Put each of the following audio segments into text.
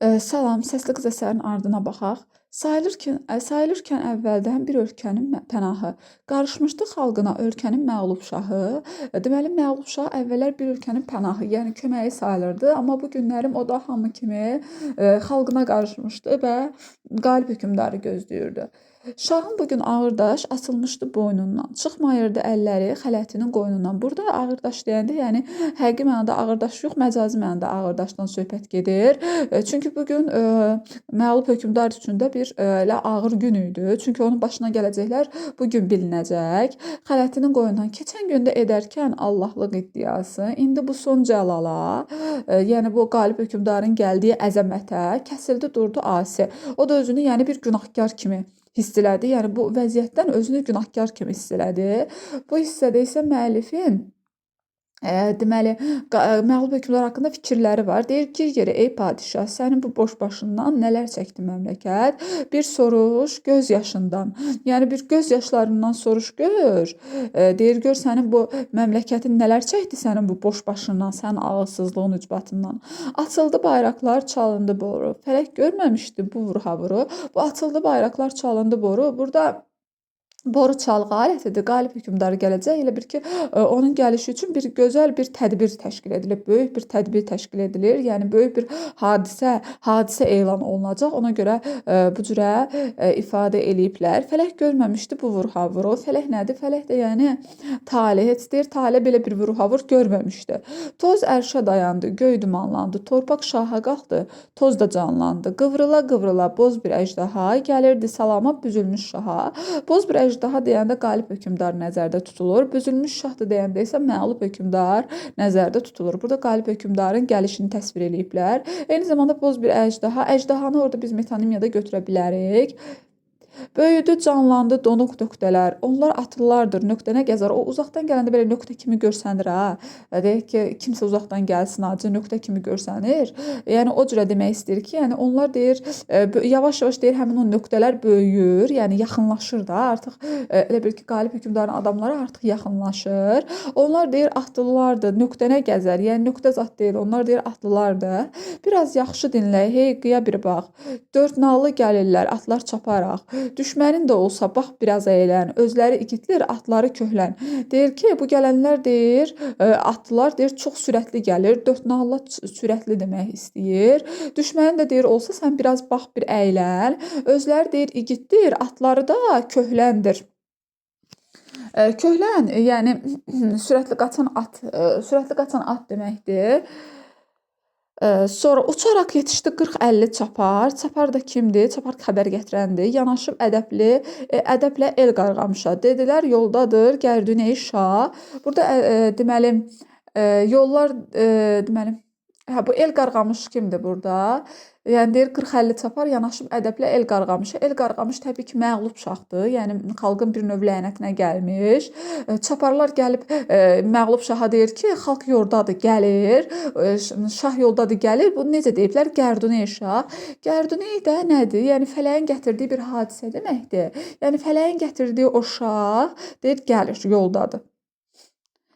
Salam, səsli qız əsərinin ardına baxaq. Sayılırkən əvvəldən bir ölkənin pənahı, qarışmışdı xalqına ölkənin məğlub şahı. Deməli, məğlub şah əvvəllər bir ölkənin pənahı, yəni köməyi sayılırdı, amma bu günlərim o da hamı kimi xalqına qarışmışdı və qalib hökmdarı gözləyirdi. Şahın bugün ağırdaş asılmışdı boynundan, çıxmayırdı əlləri xələtinin qoynundan. Burada ağırdaş deyəndə, yəni həqiqi mənada ağırdaş yox, məcazi mənada ağırdaşdan söhbət gedir. Çünki bu gün məğlub hökmdar üçün də bir elə ağır gün idi. Çünki onun başına gələcəklər bu gün bilinəcək. Xələtinin qoyundan keçən gündə edərkən Allahlıq iddiası, indi bu son cəlala, yəni bu qalib hökmdarın gəldiyi əzəmətə kəsildi durdu asi. O da özünü yəni bir günahkar kimi hiss elədi. Yəni bu vəziyyətdən özünü günahkar kimi hiss elədi. Bu hissədə isə müəllifin deməli, məğlub hökmdar haqqında fikirləri var. Deyir ki, yeri ey padişah, sənin bu boş başından nələr çəkdi məmləkət? Bir soruş göz yaşından. Yəni bir göz yaşlarından soruş gör. Deyir gör sənin bu məmləkətin nələr çəkdi sənin bu boş başından, sənin ağılsızlığın ucbatından. Açıldı bayraqlar, çalındı boru. Fələk görməmişdi bu vur-havuru. Bu açıldı bayraqlar, çalındı boru. Burada boru çalğı alətidir. Qalib hökmdarı gələcək. Elə bir ki, onun gəlişi üçün bir gözəl bir tədbir təşkil edilib. Böyük bir tədbir təşkil edilir. Yəni böyük bir hadisə elan olunacaq. Ona görə bu cürə ifadə eləyiblər. Fələk görməmişdi bu vur-havuru. Fələk nədir? Fələk də yəni talih. Heç deyir, talih belə bir vur-havur görməmişdi. Toz ərşə dayandı, göy dumanlandı. Torpaq şaha qalxdı, toz da canlandı. Qıvrıla-qıvrıla boz bir əjdaha gəlirdi salama büzülmüş şaha. Boz bir əjdaha deyəndə qalib hökmdar nəzərdə tutulur. Büzülmüş şahdır deyəndə isə məğlub hökmdar nəzərdə tutulur. Burada qalib hökmdarın gəlişini təsvir eləyiblər. Eyni zamanda boz bir əjdaha, əjdahanı orada biz metonimiyada götürə bilərik. Böyüdü, canlandı donuq nöqtələr. Onlar atlılardır, nöqtənə gəzər. O uzaqdan gələndə belə nöqtə kimi görsənir ha. Deyək ki, kimsə uzaqdan gəlsin, acı nöqtə kimi görsənir. Yəni o cürə demək istəyir ki, yəni onlar deyir, yavaş-yavaş deyir həmin o nöqtələr böyüyür, yəni yaxınlaşır da. Artıq elə bil ki, qalib hökmdarın adamları artıq yaxınlaşır. Onlar deyir atlılardır, nöqtənə gəzər. Yəni nöqtə zad deyil, onlar deyir atlılardır. Biraz yaxşı dinlə, hey qıya bir bax. Dörd nallı gəlirlər, atlar çaparaq. Düşmənin də olsa bax biraz əylən, özləri igidlir, atları köhlən. Deyir ki, bu gələnlər deyir, atlılar deyir çox sürətli gəlir, dörd nallı sürətli demək istəyir. Düşmənin də deyir olsa sən biraz bax bir əylən, özləri deyir igiddir, atları da köhləndir. Köhlən, yəni sürətli qaçan at deməkdir. Sonra uçaraq yetişdi 40-50 çapar. Çapar da kimdir? Çapar xəbər gətirəndir. Yanaşıb ədəblə el qarğamışa. Dedilər yoldadır Gərdünəy şah. Burada deməli yollar deməli bu el qarğamış kimdir burada? Yəni deyir 40-50 çapar yanaşıb ədəblə el qarğamışa. El qarğamış təbii ki, məğlub şahdır. Yəni xalqın bir növ lənətinə gəlmiş. Çaparlar gəlib məğlub şaha deyir ki, xalq yoldadır, gəlir. Şah yoldadır, gəlir. Bu necə deyiblər? Gərdünəy şah. Gərdünəy də nədir? Yəni fələyin gətirdiyi bir hadisə deməkdir. Yəni fələyin gətirdiyi o şah deyir gəlir, yoldadır.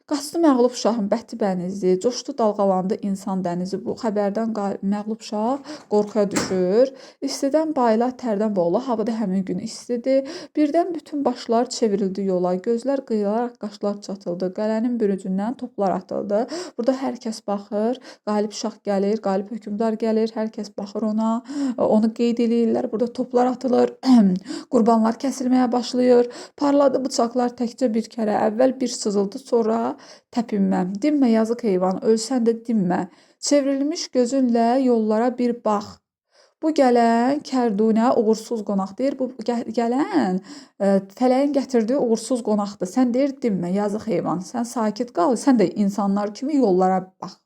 Qaçdı məğlub şahın bəti bənizi, coşdu dalğalandı insan dənizi. Bu xəbərdən məğlub şah qorxuya düşür. İstidən bayıla, tərdən boğula, havada həmin gün istidir. Birdən bütün başlar çevrildi yola, gözlər qıyılaraq qaşlar çatıldı. Qələnin bürücündən toplar atıldı. Burada hər kəs baxır, qalib şah gəlir, qalib hökmdar gəlir, hər kəs baxır ona, onu qeyd eləyirlər. Burada toplar atılır, qurbanlar kəsilməyə başlayır. Parladı bıçaqlar təkcə bir kərə, əvvəl bir sızıldı, sonra təpinməm. Dinmə yazıq heyvan, ölsən də dinmə. Çevrilmiş gözünlə yollara bir bax. Bu gələn Kərdunə uğursuz qonaq deyir. Bu gələn fələyin gətirdiyi uğursuz qonaqdır. Sən deyir dinmə yazıq heyvan. Sən sakit qal, sən də insanlar kimi yollara bax.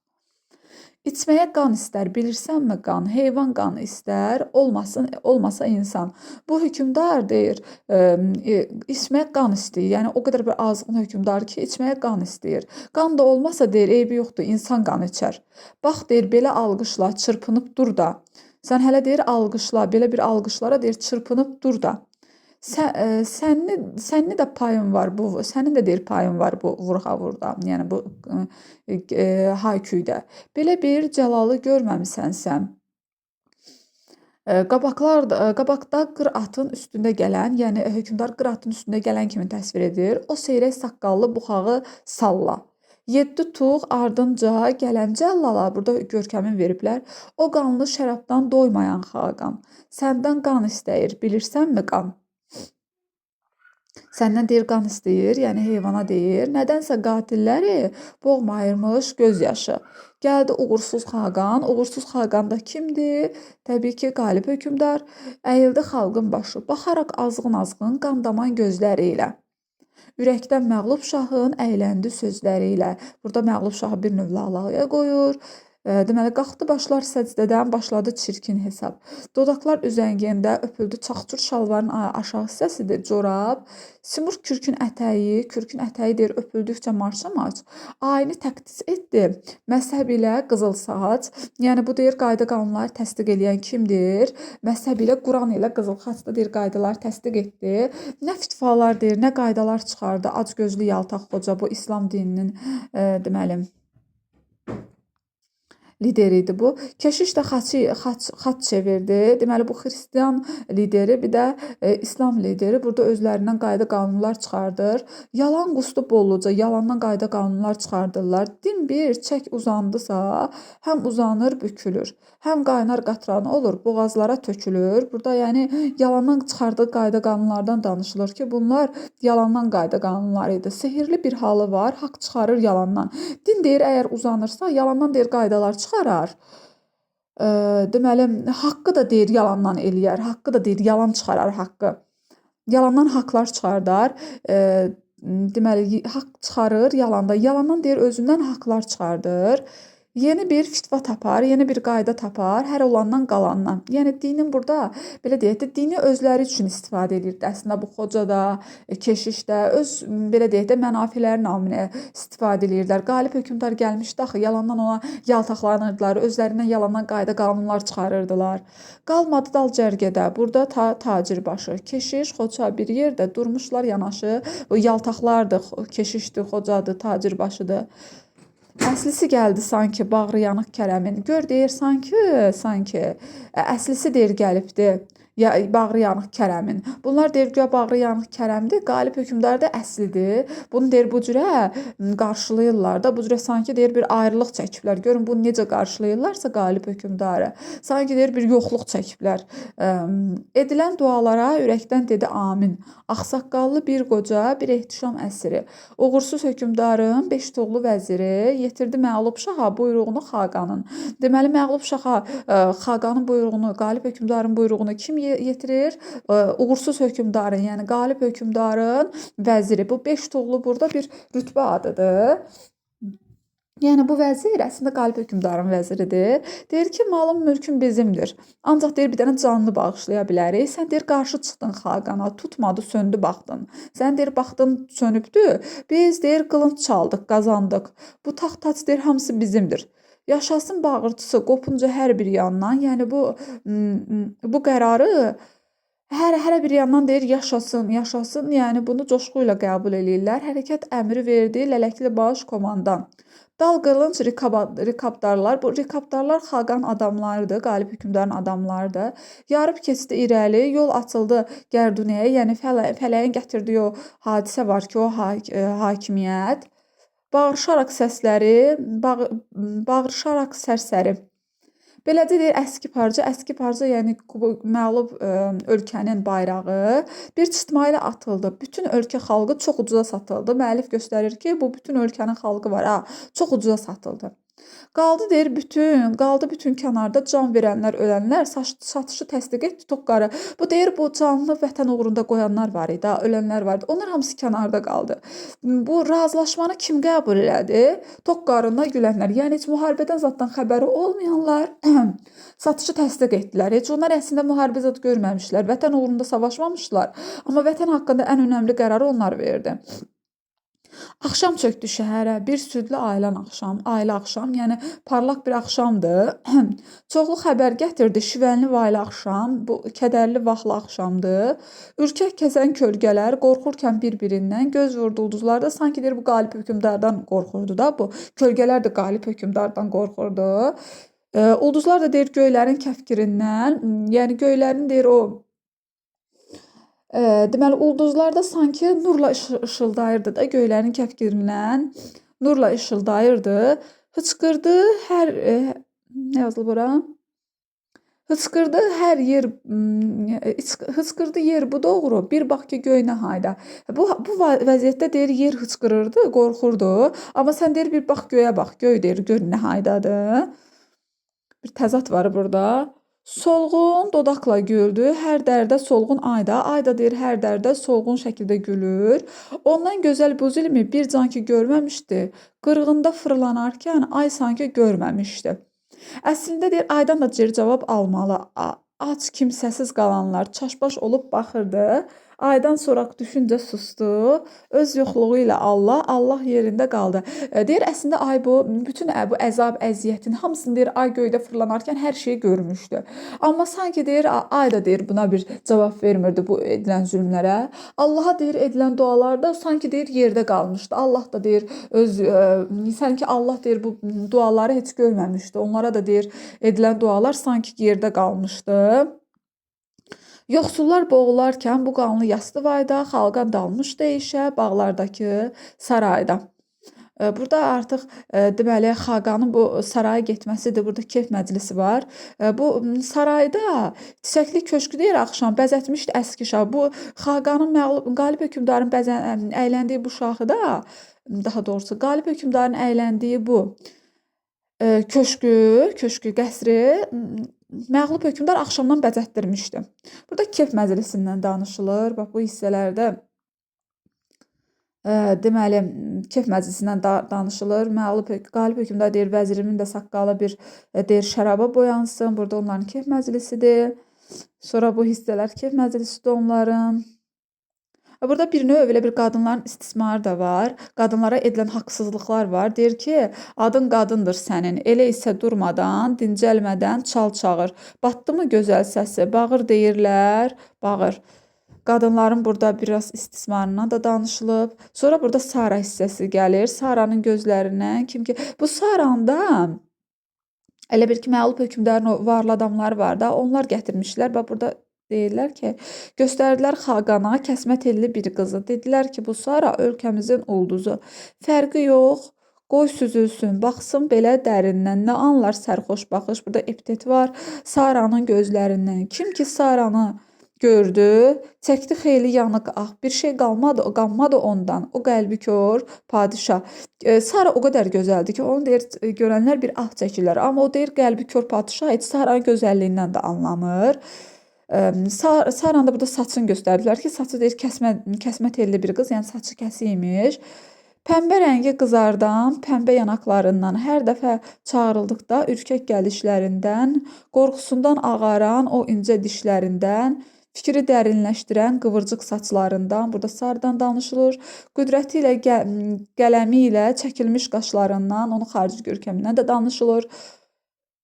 İçməyə qan istər, bilirsənmi qan? Heyvan qanı istər, olmasa insan. Bu hökmdar deyir, içməyə qan istəyir. Yəni o qədər bir azğın hökmdar ki, içməyə qan istəyir. Qan da olmasa deyir, eybi yoxdur, insan qanı içər. Bax deyir, belə alqışla, çırpınıb dur da. Sən hələ deyir alqışla, belə bir alqışlara deyir çırpınıb dur da. Sənin də payın var bu, sənin də deyir payın var bu vurğa-vurda, yəni bu hayküydə. Belə bir cəlalı görməmisən sən. Qabaqda qır atın üstündə gələn, yəni hökmdar qır atın üstündə gələn kimi təsvir edir. O seyrək saqqallı buxağı salla. 7 tuğ ardınca gələn cəllala, burada görkəmin veriblər. O qanlı şərabdan doymayan xaqan. Səndən qan istəyir, bilirsənmi qan? Səndən deyir qan istəyir, yəni heyvana deyir. Nədənsə qatilləri boğmayırmış göz yaşı. Gəldi uğursuz xaqan. Uğursuz xaqan da kimdir? Təbii ki, qalib hökmdar. Əyildi xalqın başı. Baxaraq azğın-azğın qandaman gözləri ilə. Ürəkdən məğlub şahın əyləndi sözləri ilə. Burada məğlub şahı bir növ lağlağıya qoyur. Deməli, qalxdı başlar səcdədən, başladı çirkin hesab. Dodaqlar üzəngində öpüldü çaxçur şalvarın aşağı hissəsidir, corab. Simur kürkün ətəyi deyir, öpüldükcə marşamaç. Ayini təqdis etdi, məzhəb ilə qızıl saç. Yəni, bu deyir, qayda qanunları təsdiq edən kimdir? Məzhəb ilə, Quran ilə qızıl xaçda deyir, qaydaları təsdiq etdi. Nə fitvalar deyir, nə qaydalar çıxardı, acgözlü yaltaq qoca bu İslam dininin, deməli, lideri idi bu. Keşiş də xaç çevirdi. Deməli, bu xristian lideri, bir də İslam lideri burada özlərindən qayda qanunlar çıxardır. Yalan qusdu bolluca, yalandan qayda qanunlar çıxardırlar. Din bir çək uzandısa, həm uzanır, bükülür. Həm qaynar qatran olur, boğazlara tökülür. Burada yəni yalandan çıxardığı qayda qanunlardan danışılır ki, bunlar yalandan qayda qanunları idi. Sehirli bir halı var, haqq çıxarır yalandan. Din deyir, əgər uzanırsa, yalandan deyir qaydalar çıxarar. Deməli, haqqı da deyir yalandan eləyər, haqqı da deyir yalan çıxarar haqqı. Yalandan haqlar çıxardar. Deməli, haqq çıxarır yalanda. Yalandan deyir özündən haqlar çıxardır. Yeni bir fitva tapar, yeni bir qayda tapar, hər olandan qalandan. Yəni, dinin burada, belə deyək də, dini özləri üçün istifadə edirdi. Əslində, bu xoca da, keşiş də, öz, belə deyək də, mənafiləri naminə istifadə edirlər. Qalib hökmdar gəlmişdi, axı, yalandan ona yaltaqlanırdılar, özlərindən yalandan qayda qanunlar çıxarırdılar. Qalmadı dal cərgədə, burada tacir başı, keşiş, xoca bir yerdə durmuşlar yanaşı. O yaltaqlardır, keşişdir, xocadır, tacir başıdır. Əslisi gəldi sanki bağrı yanıq kərəmin. Gör deyir sanki. Əslisi deyir gəlibdi. Ya bağrı yanıq kərəmin. Bunlar deyir güya bağrı yanıq kərəmdir. Qalib hökmdar da əslidir. Bunu deyir bu cürə qarşılayırlar da. Bu cürə sanki deyir bir ayrılıq çəkiblər. Görün bunu necə qarşılayırlarsa qalib hökmdarı. Sanki deyir bir yoxluq çəkiblər. Edilən dualara ürəkdən dedi amin. Ağsaqqallı bir qoca, bir ehtişam əsiri. Uğursuz hökmdarın 5 toğlu vəziri yetirdi məğlub şaha buyruğunu xaqanın. Deməli məğlub şaha xaqanın buyruğunu, qalib hökmdarın buyruğunu kim yetirir? Uğursuz hökmdarın, yəni qalib hökmdarın vəziri. Bu 5 toğlu burada bir rütbə adıdır. Yəni bu vəzir əslində qalib hökmdarın vəziridir. Deyir ki, malım mülküm bizimdir. Ancaq deyir bir dənə canını bağışlaya bilərik. Sən deyir qarşı çıxdın xaqana, tutmadı, söndü baxdın. Sən deyir baxdın sönübdü. Biz deyir qılınc çaldıq, qazandıq. Bu taxt tac deyir hamısı bizimdir. Yaşasın bağırtısı qopunca hər bir yandan. Yəni bu qərarı hər bir yandan deyir yaşasın. Yəni bunu coşqu ilə qəbul eləyirlər. Hərəkət əmri verdi lələkli baş komandan. Dal qılınc rikabdarlar. Bu rikabdarlar xaqan adamlarıdır, qalib hökmdarın adamlarıdır. Yarıb keçdi irəli, yol açıldı Gərdunəyə, yəni fələyin gətirdiyi o hadisə var ki, o hakimiyyət. Bağırışaraq səsləri, bağırışaraq sərsəri. Beləcə deyir əski parça yəni məğlub ölkənin bayrağı bir çıxma ilə atıldı. Bütün ölkə xalqı çox ucuza satıldı. Müəllif göstərir ki, bu bütün ölkənin xalqı var ha, çox ucuza satıldı. Qaldı deyir bütün kənarda can verənlər, ölənlər satışı təsdiq etdi Toqqarı. Bu deyir bu canlı vətən uğrunda qoyanlar var idi, ölənlər var idi. Onlar hamısı kənarda qaldı. Bu razılaşmanı kim qəbul elədi? Toqqarında gülənlər. Yəni heç müharibədən zatdan xəbəri olmayanlar satışı təsdiq etdilər. Heç onlar əslində müharibə zad görməmişlər, vətən uğrunda savaşmamışlar. Amma vətən haqqında ən önəmli qərarı onlar verdi. Axşam çökdü şəhərə, bir südlü ailə axşam, yəni parlaq bir axşamdır. Çoxlu xəbər gətirdi, şivənli vaylı axşam, bu kədərli vaxtlı axşamdır. Ürkək kəsən kölgələr qorxurkən bir-birindən, göz vurdu ulduzlar da sanki deyir bu qalib hökmdardan qorxurdu da, bu kölgələr də qalib hökmdardan qorxurdu. Ulduzlar da deyir göylərin kəfkirindən, yəni göylərin deyir o deməli ulduzlar da sanki nurla işıldayırdı da göylərin kəfkirindən, nurla işıldayırdı. Hıçqırdı hər nə yazılıb ora? Hıçqırdı hər yer, hıçqırdı yer bu doğru, bir bax ki göy nə hayda. Bu vəziyyətdə deyir yer hıçqırırdı, qorxurdu. Amma sən deyir bir bax göyə bax, göy deyir gör nə haydadır. Bir təzad var burada. Solğun dodaqla güldü, hər dərdə solğun ayda. Ayda deyir hər dərdə solğun şəkildə gülür. Ondan gözəl bu zilmi bir can ki görməmişdi. Qırğında fırlanarkən ay sanki görməmişdi. Əslində deyir aydan da cavab almalı. Ac kimsəsiz qalanlar çaşbaş olub baxırdı. Aydan sonra düşüncə susdu. Öz yoxluğu ilə Allah yerində qaldı. Deyir əslində ay bütün bu əzab, əziyyətin hamısını deyir ay göydə fırlanarkən hər şeyi görmüşdü. Amma sanki deyir ay da deyir buna bir cavab vermirdi bu edilən zülmlərə. Allaha deyir edilən dualarda sanki deyir yerdə qalmışdı. Allah da deyir sanki Allah deyir bu duaları heç görməmişdi. Onlara da deyir edilən dualar sanki yerdə qalmışdı. Yoxsullar boğularkən bu qanlı yastı vayda, xalqa dalmış deyişə, bağlardakı sarayda. Burada artıq deməli xaqanın bu saraya getməsidir. Burada kef məclisi var. Bu sarayda çiçəkli köşkü deyir axşam bəzətmişdi əski şah. Bu xaqanın qalib hökmdarın əyləndiyi bu şahı da, daha doğrusu qalib hökmdarın əyləndiyi bu köşkü, qəsri məğlub hökmdar axşamdan bəzətdirmişdi. Burada kef məclisindən danışılır. Bax bu hissələrdə deməli kef məclisindən danışılır. Qalib hökmdar deyir vəzirimin də saqqalı bir deyir şəraba boyansın. Burada onların kef məclisidir. Sonra bu hissələr kef məclisidir onların. Burada bir növ elə bir qadınların istismarı da var. Qadınlara edilən haqsızlıqlar var. Deyir ki, adın qadındır sənin. Elə isə durmadan, dincəlmədən çal çağır. Batdı mı gözəl səsi? Bağır deyirlər, bağır. Qadınların burada biraz istismarından da danışılıb. Sonra burada Sara hissəsi gəlir. Saranın gözlərindən kim ki bu Saranda elə bir ki məğlub hökmdarın o varlı adamları var da, onlar gətirmişlər. Bax burada deyirlər ki, göstərdilər xaqana kəsmə telli bir qızı. Dedilər ki, bu Sara ölkəmizin ulduzu. Fərqi yox, qoy süzülsün, baxsın belə dərindən. Nə anlar sərxoş baxış. Burada epitet var. Saranın gözlərindən. Kim ki Saranı gördü, çəkdi xeyli yanıq ah. Bir şey qanmadı ondan. O qəlbi kör padişah. Sara o qədər gözəldir ki, onu deyir görənlər bir ah çəkirlər. Amma o deyir qəlbi kör padişah heç Saranın gözəlliyindən də anlamır. Saranın da burada saçını göstərdilər ki, saçı deyir kəsmə telli bir qız, yəni saçı kəsiymiş. Pəmbə rəngi qızardan, pəmbə yanaqlarından hər dəfə çağırıldıqda ürkək gəlişlərindən, qorxusundan ağaran o incə dişlərindən, fikri dərinləşdirən qıvırcıq saçlarından, burada Sarıdan danışılır. Qüdrəti ilə, qələmi ilə çəkilmiş qaşlarından, onun xarici görkəmindən də danışılır.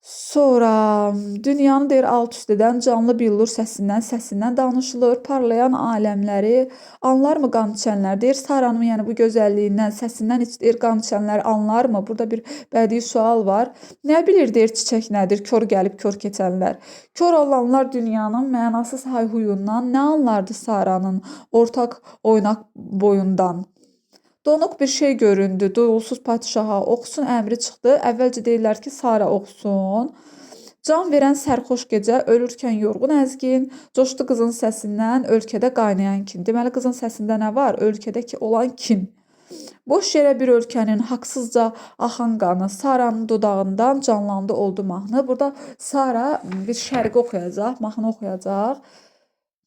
Sonra dünyanı deyir alt-üst edən canlı billur səsindən danışılır. Parlayan aləmləri anlarmı qan içənlər? Deyir Saranın yəni bu gözəlliyindən, səsindən heç deyir qan içənlər anlarmı? Burada bir bədii sual var. Nə bilir deyir çiçək nədir? Kör gəlib kör keçənlər. Kör olanlar dünyanın mənasız hayhuyundan nə anlardı Saranın ortaq oynaq boyundan? Donuq bir şey göründü, duyğusuz padişaha, oxusun əmri çıxdı. Əvvəlcə deyirlər ki, Sara oxusun. Can verən sərxoş gecə, ölürkən yorğun əzgin, coşdu qızın səsindən, ölkədə qaynayan kin. Deməli, qızın səsində nə var? Ölkədəki olan kin. Boş yerə bir ölkənin haqsızca axan qanı Saranın dodağından canlandı oldu mahnı. Burada Sara bir şərqi oxuyacaq, mahnı oxuyacaq.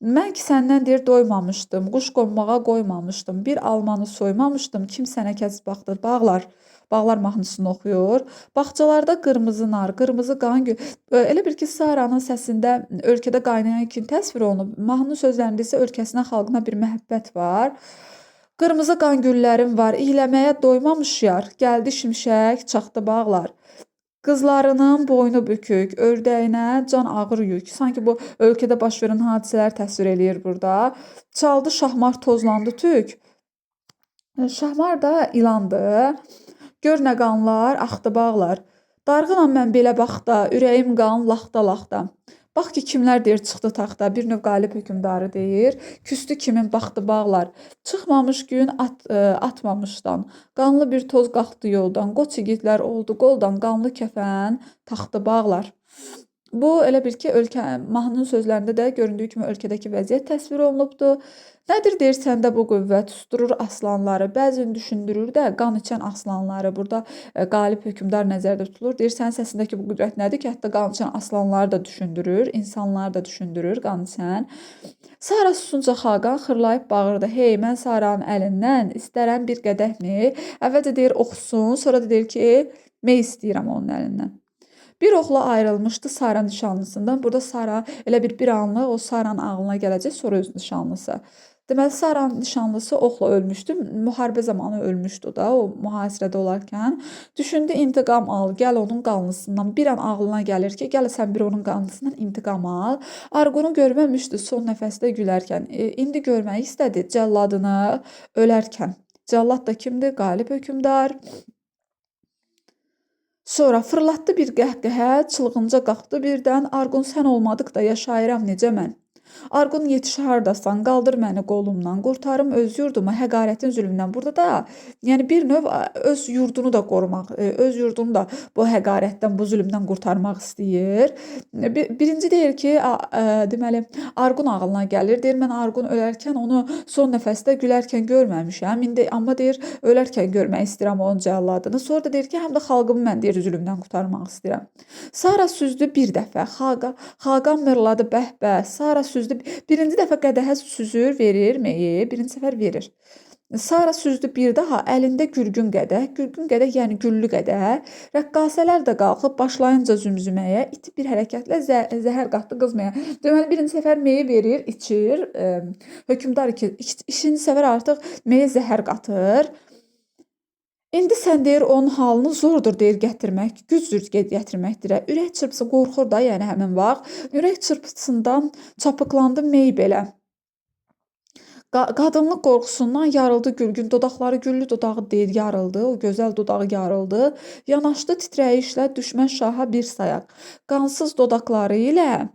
Mən ki səndən deyir doymamışdım, quş qonmağa qoymamışdım, bir almanı soymamışdım, kim sənə kəs baxdı, bağlar mahnısını oxuyur. Bağçalarda qırmızı nar, qırmızı qan gül. Elə bir ki Saranın səsində ölkədə qaynayan kin təsvir olunub. Mahnının sözlərində isə ölkəsinə, xalqına bir məhəbbət var. Qırmızı qan güllərim var, iyləməyə doymamış yar, gəldi şimşək, çaxdı bağlar. Qızlarının boynu bükük, ördəyinə can ağır yük. Sanki bu ölkədə baş verən hadisələr təsvir eləyir burada. Çaldı şahmar tozlandı tük. Şahmar da ilandı. Gör nə qanlar, axdı bağlar. Darğınam mən belə baxda, ürəyim qan laxta-laxta. Bax ki, kimlər deyir çıxdı taxta, bir növ qalib hökmdarı deyir. Küstü kimin baxdı bağlar. Çıxmamış gün atmamışdan. Qanlı bir toz qalxdı yoldan. Qoç igidlər oldu qoldan, qanlı kəfən taxtı bağlar. Bu elə bil ki, mahnının sözlərində də göründüyü kimi ölkədəki vəziyyət təsvir olunubdur. Nədir deyirsən də bu qüvvət susturur aslanları, bəzən düşündürür də qan içən aslanları. Burada qalib hökmdar nəzərdə tutulur. Deyir sənin səsindəki bu qüdrət nədir ki, hətta qan içən aslanları da düşündürür, insanları da düşündürür qan içən. Sara susunca Xaqan xırlayıb bağırdı. Hey, mən Saranın əlindən istərəm bir qədəhmi. Əvvəlcə deyir oxusun, sonra da deyir ki, mey istəyirəm onun əlindən. Bir oğla ayrılmışdı Sara nişanlısından. Burada Sara elə bir anlıq o Saranın ağlına gələcək, sonra öz nişanlısı. Deməli, Saranın nişanlısı oxla ölmüşdü. Müharibə zamanı ölmüşdü da, o mühasirədə olarkən. Düşündü, intiqam al, gəl onun qanlısından. Bir an ağlına gəlir ki, gəl sən bir onun qanlısından intiqam al. Arqunu görməmişdi son nəfəsdə gülərkən. İndi görmək istədi cəlladını ölərkən. Cəllad da kimdir? Qalib hökmdar. Sonra fırlatdı bir qəhqəhə, çılğınca qalxdı birdən. Arqun sən olmadıqda yaşayıram necə mən? Arqun yetiş hardasan, qaldır məni qolumdan, qurtarım öz yurdumu həqarətin zülmündən. Burada da yəni bir növ öz yurdunu da qorumaq, öz yurdunu da bu həqarətdən, bu zülmdən qurtarmaq istəyir. Birinci deyir ki, deməli Arqun ağlına gəlir. Deyir mən Arqun ölərkən onu son nəfəsdə gülərkən görməmişəm. İndi amma deyir ölərkən görmək istəyirəm onun cəlladını. Sonra da deyir ki, həm də xalqımı mən deyir zülmdən qurtarmaq istəyirəm. Sara süzdü bir dəfə. Xaqan mırladı bəh-bəh. Sara süzdü. Birinci dəfə qədəhə süzür, verir meyi. Birinci səfər verir. Sara süzdü bir daha, əlində gürgün qədəh. Gürgün qədəh yəni güllü qədəh. Rəqqasələr də qalxıb başlayınca zümzüməyə, iti bir hərəkətlə zəhər qatdı qızmaya. Deməli, birinci səfər meyi verir, içir. Hökmdar ikinci səfər artıq meyə zəhər qatır. İndi sən deyir onun halını zordur deyir gətirmək, gücdür gətirməkdir. Ürək çırpısı qorxur da, yəni həmin vaxt. Ürək çırpısından çapıqlandı mey belə. Qadınlıq qorxusundan yarıldı gülgün, dodaqları güllü dodağı deyir yarıldı, o gözəl dodağı yarıldı. Yanaşdı titrəyişlə düşmən şaha bir sayaq. Qansız dodaqları ilə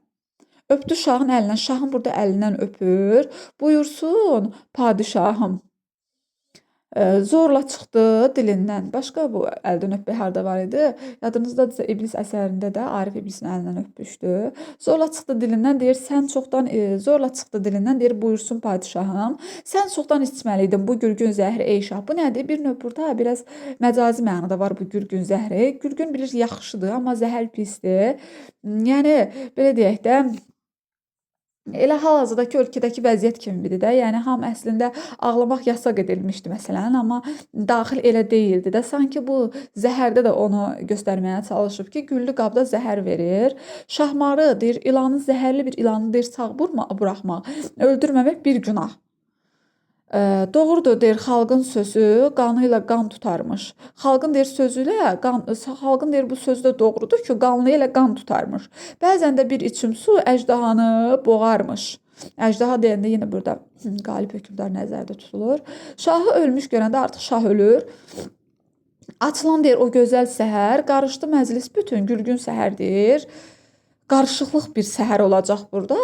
öpdü şahın əlindən, şahın burada əlindən öpür. Buyursun padişahım. Zorla çıxdı dilindən. Başqa bu əldən öpmək harda var idi? Yadınızdadırsa İblis əsərində də Arif İblisin əlindən öpmüşdü. Zorla çıxdı dilindən deyir, sən çoxdan zorla çıxdı dilindən deyir, buyursun padişahım. Sən çoxdan içməliydin bu gürgün zəhri ey şah. Bu nədir? Bir növ burada biraz məcazi mənada var bu gürgün zəhri. Gürgün bilir yaxşıdır, amma zəhər pisdir. Yəni belə deyək də elə hal-hazırdakı ölkədəki vəziyyət kimidir də. Yəni hamı əslində ağlamaq yasaq edilmişdi məsələn, amma daxil elə deyildi də. Sanki bu zəhərdə də onu göstərməyə çalışıb ki, güllü qabda zəhər verir. Şahmarı deyir, ilanın zəhərli bir ilanı deyir sağ buraxmaq, öldürməmək bir günah. Doğrudur deyir xalqın sözü qanı ilə qan tutarmış. Xalqın deyir sözü ilə xalqın deyir bu sözü də doğrudur ki, qanlı ilə qan tutarmış. Bəzən də bir içim su əjdahanı boğarmış. Əjdaha deyəndə yenə burada qalib hökmdar nəzərdə tutulur. Şahı ölmüş görəndə artıq şah ölür. Açılan deyir o gözəl səhər, qarışdı məclis bütün gülgün səhərdir. Qarışıqlıq bir səhər olacaq burada.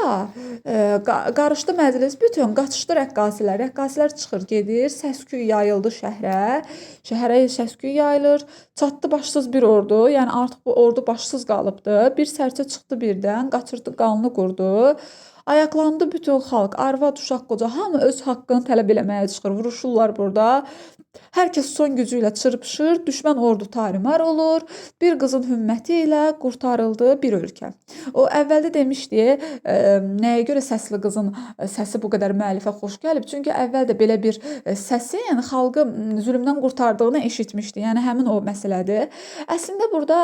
Qarışdı məclis bütün, qaçışdı rəqqasələr. Rəqqasələr çıxır, gedir, səsküy yayıldı şəhərə. Şəhərə səsküy yayılır. Çatdı başsız bir ordu. Yəni artıq bu ordu başsız qalıbdı. Bir sərçə çıxdı birdən, qaçırdı qanlı qurdu. Ayaqlandı bütün xalq, arvad, uşaq, qoca, hamı öz haqqını tələb eləməyə çıxır. Vuruşurlar burada. Hər kəs son gücü ilə çırpışır, düşmən ordu tarimar olur. Bir qızın hümməti ilə qurtarıldı bir ölkə. O əvvəldə demişdi, nəyə görə səsli qızın səsi bu qədər müəllifə xoş gəlib? Çünki əvvəldə belə bir səsin xalqı zülmdən qurtardığını eşitmişdi. Yəni həmin o məsələdir. Əslində burada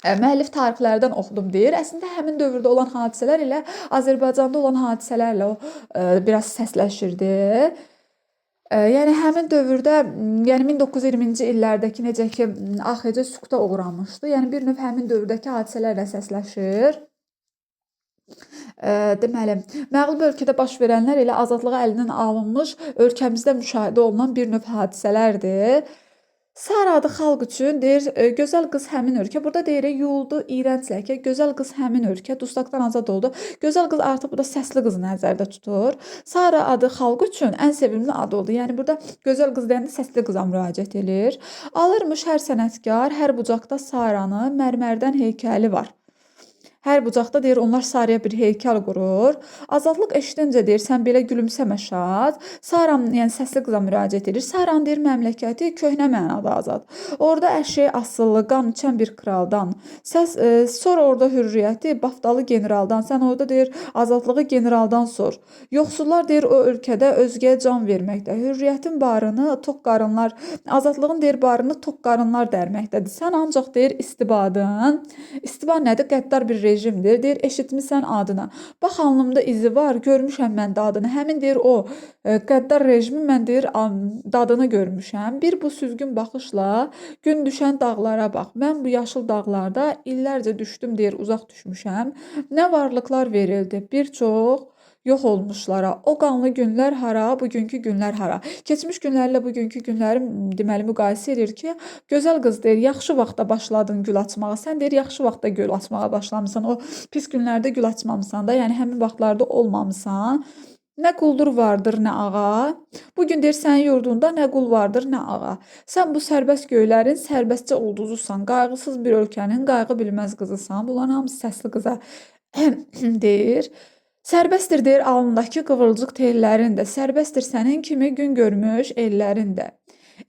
müəllif tarixlərdən oxudum deyir. Əslində həmin dövrdə olan hadisələr ilə Azərbaycanda olan hadisələrlə o biraz səsləşirdi. Yəni həmin dövrdə, yəni 1920-ci illərdəki necə ki AXC süquta uğramışdı. Yəni bir növ həmin dövrdəki hadisələrlə səsləşir. Deməli, məğlub ölkədə baş verənlər elə azadlığa əlindən alınmış ölkəmizdə müşahidə olunan bir növ hadisələrdir. Sara adı xalq üçün deyir, gözəl qız həmin ölkə. Burada deyirik, yuyuldu iyrənc ləkə, gözəl qız həmin ölkə, dustaqdan azad oldu. Gözəl qız artıq burada səsli qızı nəzərdə tutur. Sara adı xalq üçün ən sevimli ad oldu. Yəni burada gözəl qız deyəndə səsli qıza müraciət edir. Alırmış hər sənətkar, hər bucaqda Saranın mərmərdən heykəli var. Hər bucaqda deyir, onlar Saraya bir heykəl qurur. Azadlıq eşidincə deyir, sən belə gülümsəmə şad. Saram, yəni səsli qıza müraciət edir. Saran deyir, məmləkəti köhnə mənada azad. Orada əşeyi asıllı, qan içən bir kraldan. Sor orada hürriyyəti baftalı generaldan. Sən orada deyir, azadlığı generaldan sor. Yoxsullar deyir, o ölkədə özgəyə can verməkdə. Hürriyyətin barını toq qarınlar, azadlığın deyir, barını toq qarınlar dərməkdədir. Sən ancaq deyir, istibadın. İstiba nədir? Qəddar bir rejimdir. Deyir, eşitmisən adına. Bax, alnımda izi var, görmüşəm mən dadını. Həmin deyir, o qəddar rejimi mən deyir, dadını görmüşəm. Bir bu süzgün baxışla gün düşən dağlara bax. Mən bu yaşıl dağlarda illərcə düşdüm deyir, uzaq düşmüşəm. Nə varlıqlar verildi, bir çox yox olmuşlara. O qanlı günlər hara, bugünkü günlər hara. Keçmiş günlərlə bugünkü günləri deməli müqayisə edir ki, gözəl qız deyir, yaxşı vaxtda başladın gül açmağa. Sən deyir, yaxşı vaxtda gül açmağa başlamısan. O pis günlərdə gül açmamısan da, yəni həmin vaxtlarda olmamısan. Nə quldur vardır, nə ağa. Bugün deyir, sənin yurdunda nə qul vardır, nə ağa. Sən bu sərbəst göylərin sərbəstcə ulduzusan. Qayğısız bir ölkənin qayğı bilməz qızısan. Bunların hamısı səsli qıza deyir. Sərbəstdir deyir alnındakı qıvılcıq tellərin də, sərbəstdir sənin kimi gün görmüş ellərin də.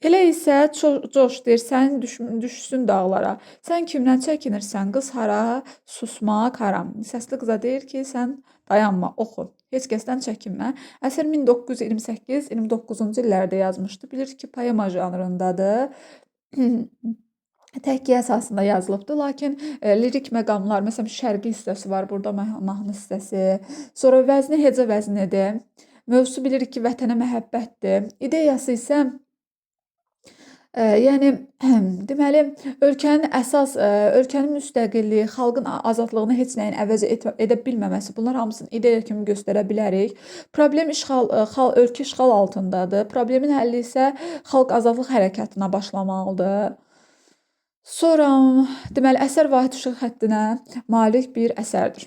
Elə isə coş deyir, sənin düşsün dağlara. Sən kimdən çəkinirsən, qız hara, susmaq haram. Səsli qıza deyir ki, sən dayanma, oxu. Heç kəsdən çəkinmə. Əsər 1928-29-cu illərdə yazmışdı. Bilir ki, poema janrındadır. Təhkiyə əsasında yazılıbdır, lakin lirik məqamlar, məsələn, şərqi hissəsi var, burada mahnı hissəsi, sonra vəzni hecə vəznidir. Mövzusu bilirik ki, vətənə məhəbbətdir. İdeyası isə yəni deməli ölkənin əsas ölkənin müstəqilliyi, xalqın azadlığını heç nəyin əvəz edə bilməməsi, bunlar hamısını ideya kimi göstərə bilərik. Problem ölkə işğal altındadır. Problemin həlli isə xalq azadlıq hərəkatına başlamalıdır. Sonra deməli əsər vahid işıq xəttinə malik bir əsərdir.